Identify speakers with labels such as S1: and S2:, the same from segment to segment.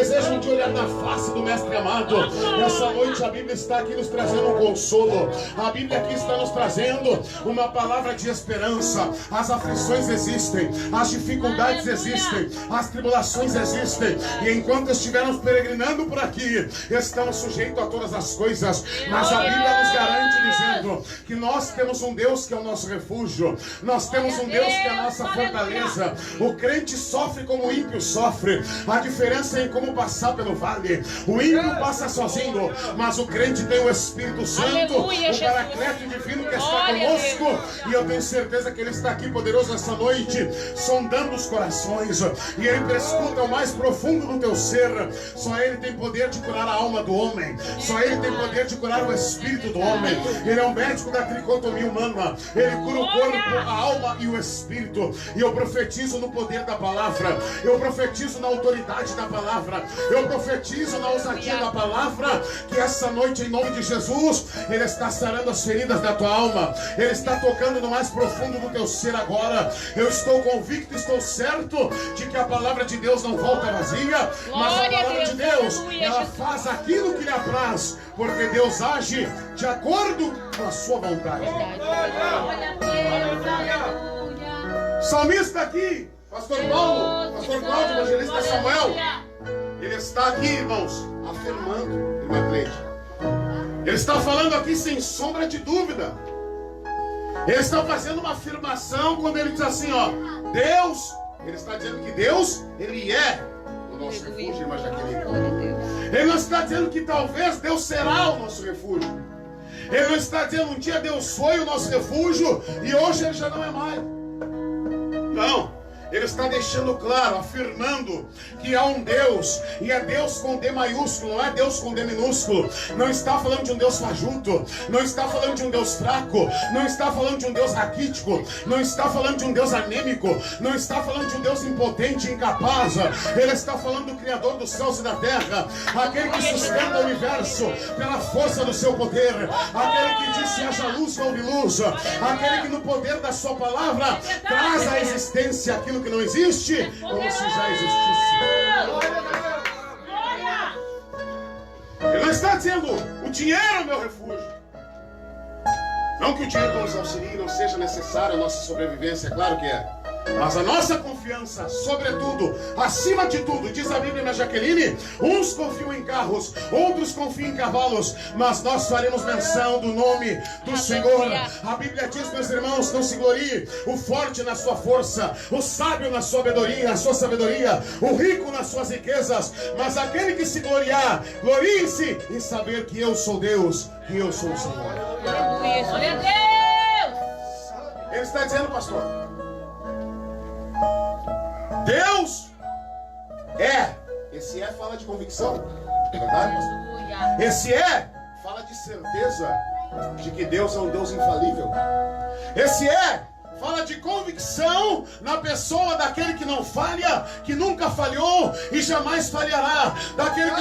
S1: desejam de olhar na face do Mestre amado. Essa noite a Bíblia está aqui nos trazendo um consolo. A Bíblia aqui está nos trazendo uma palavra de esperança. As aflições existem, as dificuldades existem, as tribulações existem, e enquanto estivermos peregrinando por aqui, estamos sujeitos a todas as coisas, mas a Bíblia nos garante dizendo que nós temos um Deus que é o nosso refúgio, nós temos um Deus que é a nossa fortaleza. O crente sofre como o ímpio sofre, a diferença é em como passar pelo vale. O ímpio passa sozinho, mas o crente tem o Espírito Santo, o Paracleto divino que está conosco, e eu tenho certeza que Ele está aqui poderoso essa noite, sondando os corações, e Ele prescuta o mais profundo do teu ser. Só Ele tem poder de curar a alma do homem, só Ele tem poder de curar o espírito do homem. Ele é o médico da tricotomia humana, Ele cura o corpo, a alma e o espírito. E eu profetizo no poder da palavra, eu profetizo na autoridade da palavra, eu profetizo na ousadia da palavra, que essa noite, em nome de Jesus, Ele está sarando as feridas da tua alma, Ele está tocando no mais profundo do teu ser agora. Eu estou convicto, estou certo de que a palavra de Deus não volta vazia, mas a palavra de Deus, ela faz aquilo que lhe apraz, porque Deus age de acordo com a sua vontade. Salmista aqui, Pastor Paulo, Pastor Cláudio, Evangelista Samuel, ele está aqui, irmãos, afirmando, irmã Cleide, ele está falando aqui sem sombra de dúvida. Ele está fazendo uma afirmação quando ele diz assim, ó, Deus, ele está dizendo que Deus, Ele é o nosso refúgio, irmã Jaqueline. Ele não está dizendo que talvez Deus será o nosso refúgio. Ele não está dizendo um dia Deus foi o nosso refúgio e hoje Ele já não é mais. Não. Ele está deixando claro, afirmando que há um Deus, e é Deus com D maiúsculo, não é Deus com D minúsculo. Não está falando de um Deus fajuto, não está falando de um Deus fraco, não está falando de um Deus raquítico, não está falando de um Deus anêmico, não está falando de um Deus impotente, incapaz. Ele está falando do Criador dos céus e da terra, aquele que sustenta o universo pela força do seu poder, aquele que disse haja luz e houve luz, aquele que no poder da sua palavra traz à existência aquilo que não existe, como se já existisse. Ele não está dizendo o dinheiro é o meu refúgio. Não que o dinheiro nos auxilie, não seja necessário a nossa sobrevivência, é claro que é. Mas a nossa confiança, sobretudo, acima de tudo, diz a Bíblia na Jaqueline, uns confiam em carros, outros confiam em cavalos, mas nós faremos menção do nome do Senhor. A Bíblia diz, meus irmãos, não se glorie o forte na sua força, o sábio na sua sabedoria, o rico nas suas riquezas, mas aquele que se gloriar, glorie-se em saber que eu sou Deus, que eu sou o Senhor.
S2: Glória a Deus!
S1: Ele está dizendo, pastor, Deus é. Esse é fala de convicção, é verdade, pastor? Esse é fala de certeza de que Deus é um Deus infalível. Esse é fala de convicção na pessoa daquele que não falha, que nunca falhou e jamais falhará, daquele que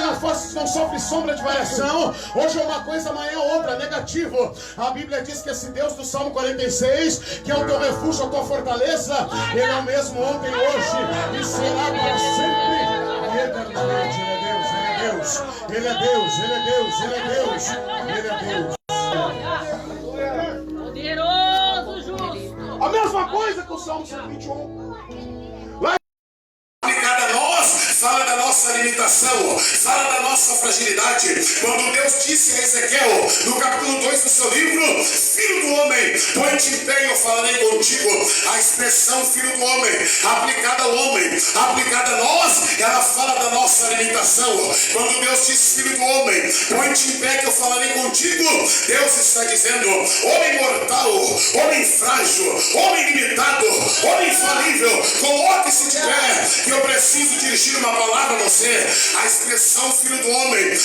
S1: não sofre sombra de variação. Hoje é uma coisa, amanhã é outra, negativo. A Bíblia diz que esse Deus do Salmo 46, que é o teu refúgio, a tua fortaleza, Ele é o mesmo ontem, hoje e será para sempre e eternamente. Ele é Deus, Ele é Deus, Ele é Deus, Ele é Deus, Ele é Deus, Ele é Deus. A mesma coisa que o Salmo 121. Lá aplicada a nós, fala da nossa limitação, fala da nossa fragilidade. Quando Deus disse a Ezequiel, no capítulo 2 do seu livro, filho do homem, põe-te em pé e eu falarei contigo. A expressão filho do homem, aplicada ao homem, aplicada a nós, ela fala da nossa limitação. Quando Deus diz filho do homem, põe-te em pé que eu falarei contigo, Deus está dizendo, homem mortal, homem frágil, homem limitado, homem infalível, coloque-se de pé, que eu preciso dirigir uma palavra a você. A expressão filho do homem,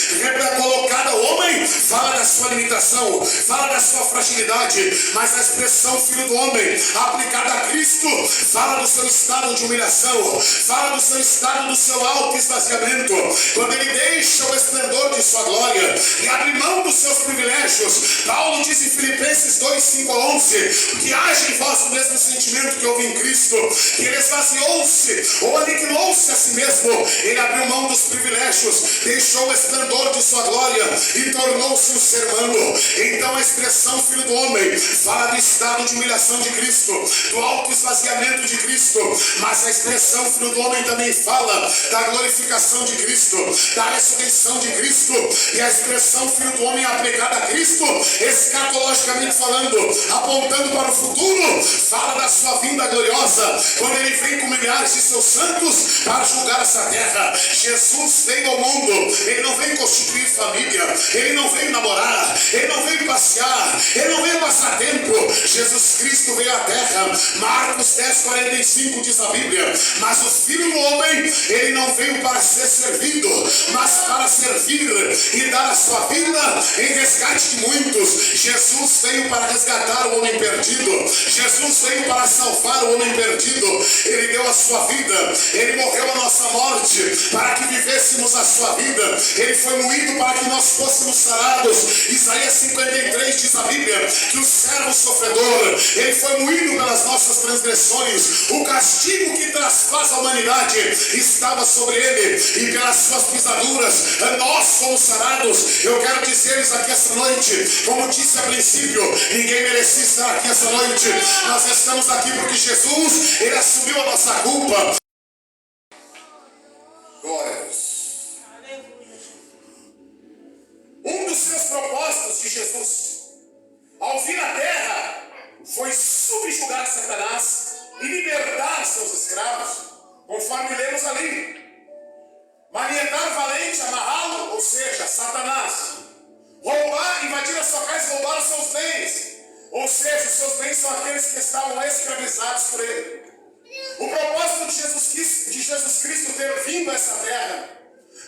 S1: colocada ao homem, fala da sua limitação, fala da sua fragilidade, mas a expressão filho do homem, aplicada a Cristo, fala do seu estado de humilhação, fala do seu estado, do seu alto esvaziamento. esvaziamento, quando ele deixa o esplendor de sua glória e abre mão dos seus privilégios, Paulo diz em Filipenses 2, 5 a 11, que haja em vós o mesmo sentimento que houve em Cristo, que ele esvaziou-se ou aniquilou-se a si mesmo, ele abriu mão dos privilégios, deixou o esplendor de sua glória e tornou-se um ser humano. Então a expressão filho do homem fala do estado de humilhação de Cristo, do alto esvaziamento de Cristo, mas a expressão filho do homem também fala da glorificação de Cristo, da ressurreição de Cristo, e a expressão filho do homem aplicada a Cristo, escatologicamente falando, apontando para o futuro, fala da sua vinda gloriosa, quando ele vem com milhares de seus santos para julgar essa terra. Jesus veio ao mundo, ele não veio constituir família, ele não veio namorar, ele não veio passear, ele não veio passar tempo. Jesus Cristo veio à terra. Marcos 10, 45 diz a Bíblia, mas o Filho do Homem, ele não veio para ser servido, mas para servir e dar a sua vida em resgate de muitos. Jesus veio para resgatar o homem perdido, Jesus veio para salvar o homem perdido, ele deu a sua vida, ele morreu a nossa morte para que vivêssemos a sua vida, ele foi moído para que nós fôssemos sarados. Isaías 53 diz a Bíblia que o servo sofredor, ele foi moído pelas nossas transgressões, o castigo que traz paz à humanidade estava sobre ele, e pelas suas pisaduras nós fomos sarados. Eu quero dizer-lhes aqui essa noite, como disse a princípio, ninguém merecia estar aqui essa noite, nós estamos aqui porque Jesus, ele assumiu a nossa culpa. Glória a Deus. Um dos seus propósitos de Jesus ao vir à terra foi subjugar Satanás e libertar seus escravos, conforme lemos ali. Manietar valente, amarrá-lo, ou seja, Satanás. Roubar, invadir a sua casa e roubar os seus bens, ou seja, os seus bens são aqueles que estavam escravizados por ele. O propósito de Jesus Cristo ter vindo a essa terra,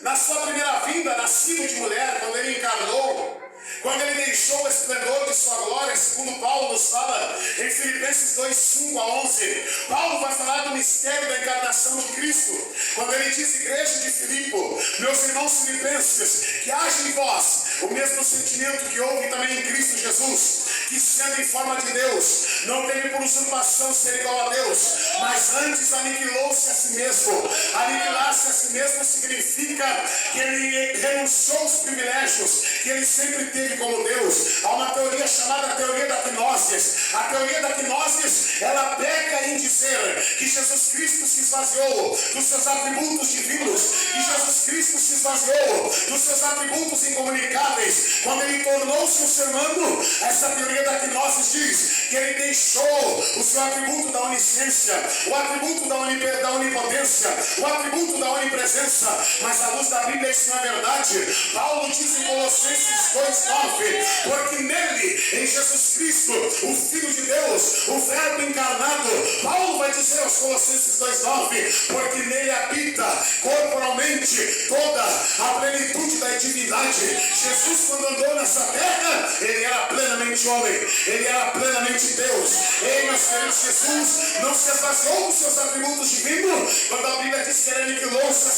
S1: na sua primeira vinda, nascido de mulher, quando ele encarnou, quando ele deixou o esplendor de sua glória, segundo Paulo nos fala em Filipenses 2, 5 a 11, Paulo vai falar do mistério da encarnação de Cristo, quando ele diz, igreja de Filipe, meus irmãos filipenses, que haja em vós o mesmo sentimento que houve também em Cristo Jesus, que sendo em forma de Deus, não teve por usurpação ser igual a Deus, mas antes aniquilou-se a si mesmo. Aniquilar-se a si mesmo significa que ele renunciou aos privilégios que ele sempre teve como Deus. Há uma teoria chamada teoria da gnoses. A teoria da gnoses, ela peca em dizer que Jesus Cristo se esvaziou dos seus atributos divinos, que Jesus Cristo se esvaziou dos seus atributos incomunicáveis, quando ele tornou-se um ser humano. Essa teoria da gnoses diz que ele deixou o seu atributo da onisciência, o atributo da onipotência, o atributo da onipresença, mas à luz da Bíblia isso não é verdade. Paulo diz em Colossenses 2:9, porque nele, em Jesus Cristo, o Filho de Deus, o Verbo encarnado, Paulo vai dizer aos Colossenses 2:9, porque nele habita corporalmente toda a plenitude da divindade. Jesus, quando andou nessa terra, ele era plenamente homem, ele era plenamente Deus. Ei, meus queridos, Jesus não se esvaziou dos seus atributos divinos, quando a Bíblia diz que ele aniquilou-se